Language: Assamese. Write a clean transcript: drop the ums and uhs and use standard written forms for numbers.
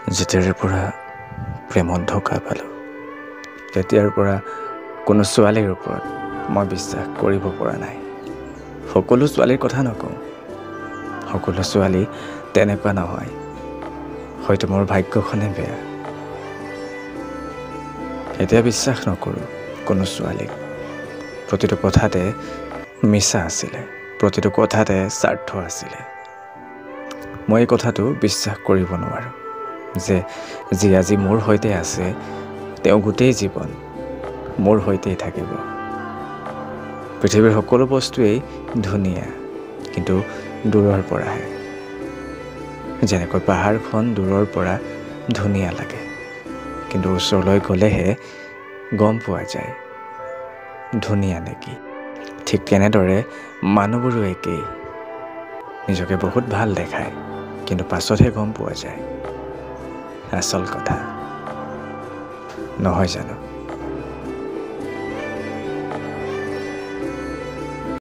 যেতিয়াৰে পৰা প্ৰেমত ধোকা পালোঁ তেতিয়াৰ পৰা কোনো ছোৱালীৰ ওপৰত মই বিশ্বাস কৰিব পৰা নাই। সকলো ছোৱালীৰ কথা নকওঁ, সকলো ছোৱালী তেনেকুৱা নহয়। হয়তো মোৰ ভাগ্যখনে বেয়া। এতিয়া বিশ্বাস নকৰোঁ কোনো ছোৱালীক। প্ৰতিটো কথাতে মিছা আছিলে, প্ৰতিটো কথাতে স্বাৰ্থ আছিলে। মই এই কথাটো বিশ্বাস কৰিব নোৱাৰোঁ যে যি আজি মোৰ সৈতে আছে তেওঁ গোটেই জীৱন মোৰ সৈতেই থাকিব। পৃথিৱীৰ সকলো বস্তুৱেই ধুনীয়া, কিন্তু দূৰৰ পৰাহে। যেনেকৈ পাহাৰখন দূৰৰ পৰা ধুনীয়া লাগে, কিন্তু ওচৰলৈ গ'লেহে গম পোৱা যায় ধুনীয়া নেকি। ঠিক তেনেদৰে মানুহবোৰো একেই। নিজকে বহুত ভাল দেখায়, কিন্তু পাছতহে গম পোৱা যায় আচল কথা। নহয় জানো?